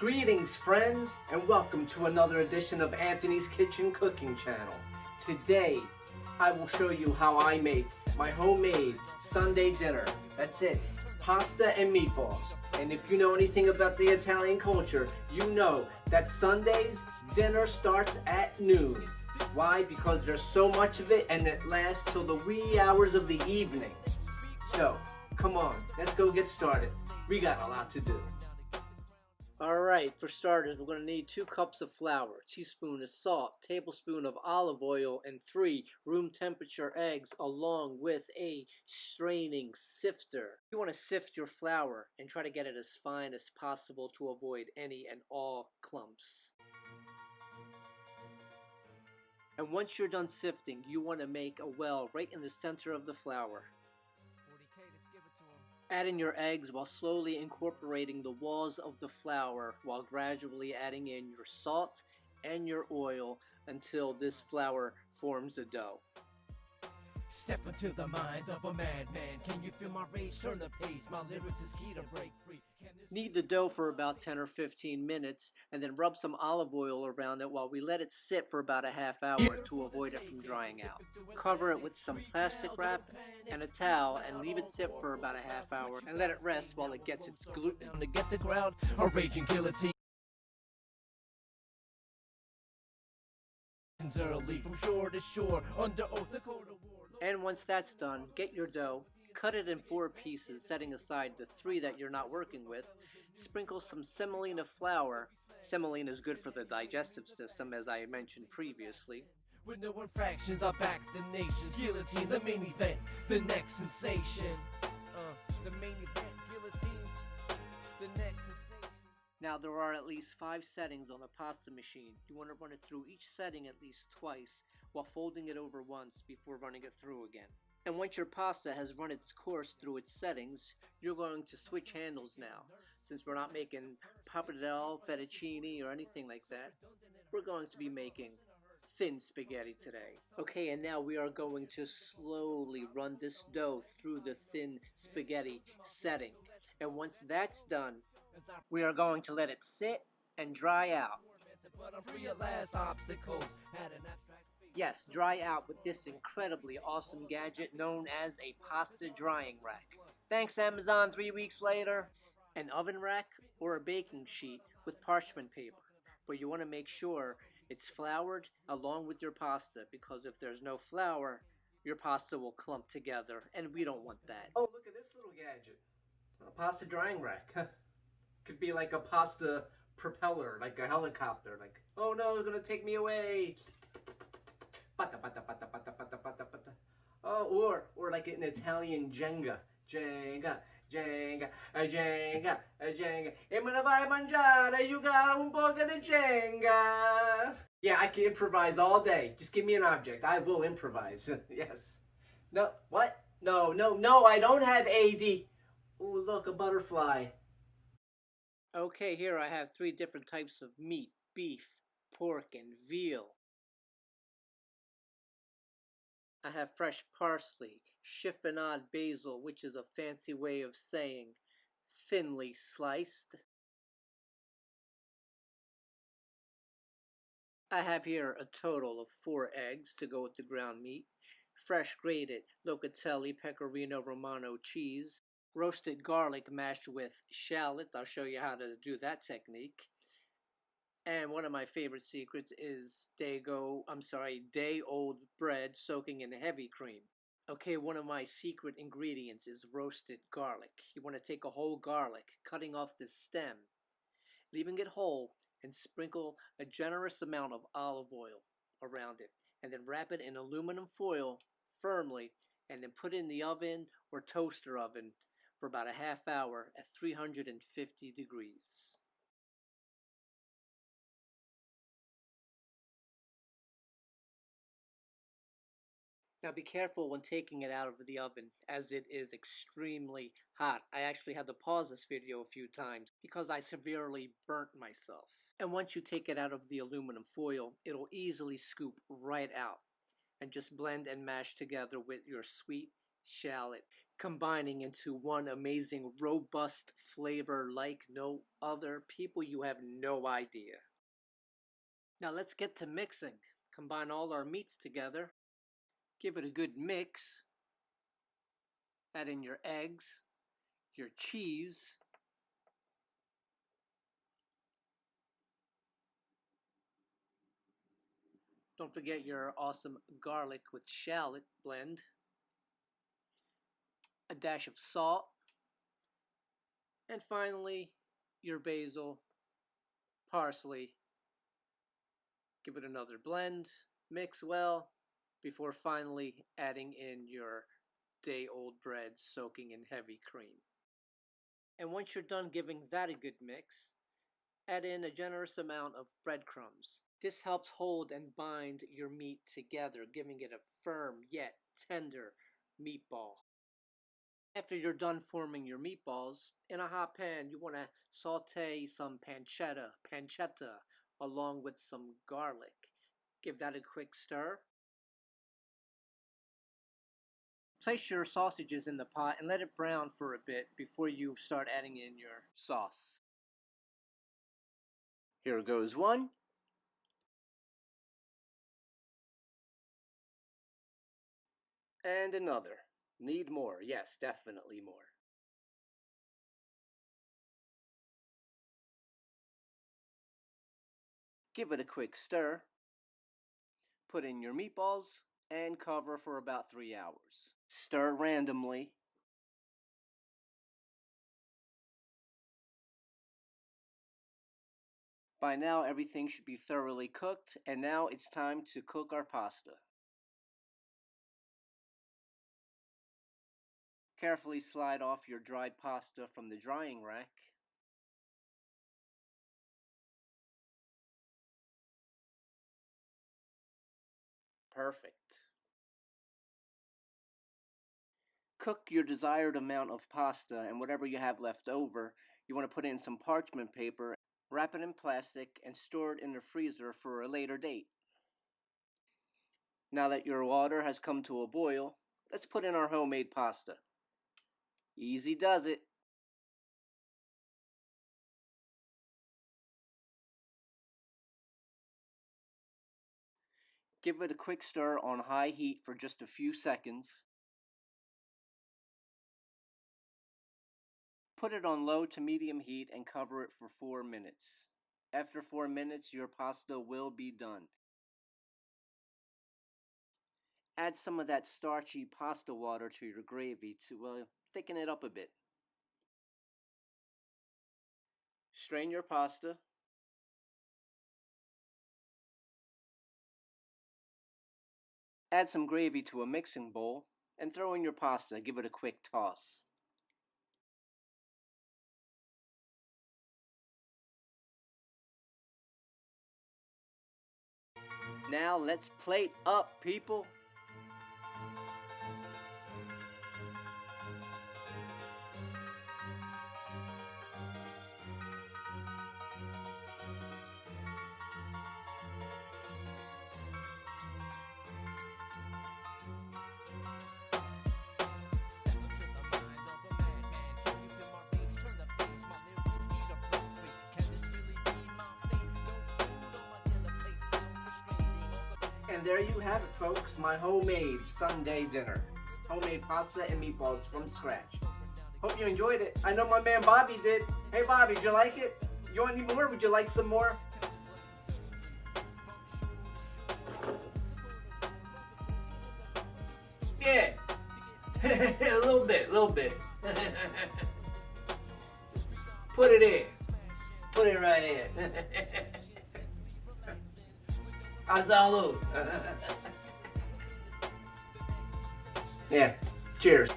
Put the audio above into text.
Greetings, friends, and welcome to another edition of Anthony's Kitchen Cooking Channel. Today, I will show you how I make my homemade Sunday dinner. That's it, pasta and meatballs. And if you know anything about the Italian culture, you know that Sundays, dinner starts at noon. Why? Because there's so much of it and it lasts till the wee hours of the evening. So, come on, let's go get started. We got a lot to do. Alright, for starters, we're going to need 2 cups of flour, a teaspoon of salt, tablespoon of olive oil, and 3 room temperature eggs, along with a straining sifter. You want to sift your flour and try to get it as fine as possible to avoid any and all clumps. And once you're done sifting, you want to make a well right in the center of the flour. Add in your eggs while slowly incorporating the walls of the flour while gradually adding in your salt and your oil until this flour forms a dough. Step into the mind of a madman. Can you feel my rage? Turn the page. My lyrics is key to break free. Knead the dough for about 10 or 15 minutes and then rub some olive oil around it while we let it sit for about a half hour to avoid it from drying out. Cover it with some plastic wrap and a towel and leave it sit for about a half hour and let it rest while it gets its gluten. To get the ground, a raging guillotine. Early from shore to shore, under oath the court of war. And once that's done, get your dough, cut it in 4 pieces, setting aside the 3 that you're not working with. Sprinkle some semolina flour. Semolina is good for the digestive system, as I mentioned previously. With no infractions, I back the nation's guillotine, the main event, the next sensation. The main event, guillotine, the next sensation. Now there are at least 5 settings on the pasta machine. You want to run it through each setting at least twice while folding it over once before running it through again. And once your pasta has run its course through its settings, you're going to switch handles now. Since we're not making pappardelle, fettuccine, or anything like that, we're going to be making thin spaghetti today. Okay, and now we are going to slowly run this dough through the thin spaghetti setting. And once that's done, we are going to let it sit and dry out. Yes, dry out with this incredibly awesome gadget known as a pasta drying rack. Thanks Amazon. 3 weeks later. An oven rack or a baking sheet with parchment paper, but you want to make sure it's floured along with your pasta, because if there's no flour, your pasta will clump together, and we don't want that. Oh, look at this little gadget. A pasta drying rack. Could be like a pasta propeller, like a helicopter, like, oh no, it's gonna take me away. Oh, or like an Italian Jenga. Jenga, Jenga, Jenga, Jenga. E me ne vai a mangiare, you got un po' di Jenga. Yeah, I can improvise all day. Just give me an object. I will improvise. Yes. No, what? No, I don't have AD. Oh, look, a butterfly. Okay, here I have 3 different types of meat: beef, pork, and veal. I have fresh parsley, chiffonade basil, which is a fancy way of saying thinly sliced. I have here a total of 4 eggs to go with the ground meat, fresh grated locatelli pecorino romano cheese, roasted garlic mashed with shallot. I'll show you how to do that technique. And one of my favorite secrets is day-old bread soaking in heavy cream. Okay, one of my secret ingredients is roasted garlic. You want to take a whole garlic, cutting off the stem, leaving it whole, and sprinkle a generous amount of olive oil around it, and then wrap it in aluminum foil firmly, and then put it in the oven or toaster oven for about a half hour at 350 degrees. Now be careful when taking it out of the oven, as it is extremely hot. I actually had to pause this video a few times because I severely burnt myself. And once you take it out of the aluminum foil, it'll easily scoop right out and just blend and mash together with your sweet, shallot, combining into one amazing, robust flavor like no other. People, you have no idea. Now let's get to mixing. Combine all our meats together. Give it a good mix. Add in your eggs, your cheese, don't forget your awesome garlic with shallot blend, a dash of salt, and finally your basil, parsley. Give it another blend, mix well, before finally adding in your day-old bread soaking in heavy cream. And once you're done giving that a good mix, add in a generous amount of breadcrumbs. This helps hold and bind your meat together, giving it a firm yet tender meatball. After you're done forming your meatballs, in a hot pan you want to saute some pancetta, along with some garlic. Give that a quick stir. Place your sausages in the pot and let it brown for a bit before you start adding in your sauce. Here goes one. And another. Need more. Yes, definitely more. Give it a quick stir. Put in your meatballs and cover for about 3 hours. Stir randomly. By now everything should be thoroughly cooked, and now it's time to cook our pasta. Carefully slide off your dried pasta from the drying rack. Perfect. Cook your desired amount of pasta, and whatever you have left over, you want to put in some parchment paper, wrap it in plastic, and store it in the freezer for a later date. Now that your water has come to a boil, let's put in our homemade pasta. Easy does it. Give it a quick stir on high heat for just a few seconds. Put it on low to medium heat and cover it for 4 minutes. After 4 minutes, your pasta will be done. Add some of that starchy pasta water to your gravy to thicken it up a bit. Strain your pasta. Add some gravy to a mixing bowl and throw in your pasta. Give it a quick toss. Now let's plate up, people. And there you have it, folks, my homemade Sunday dinner. Homemade pasta and meatballs from scratch. Hope you enjoyed it. I know my man Bobby did. Hey Bobby, did you like it? You want any more? Would you like some more? Yeah. a little bit. Put it in. Put it right in. Salud. Yeah, cheers.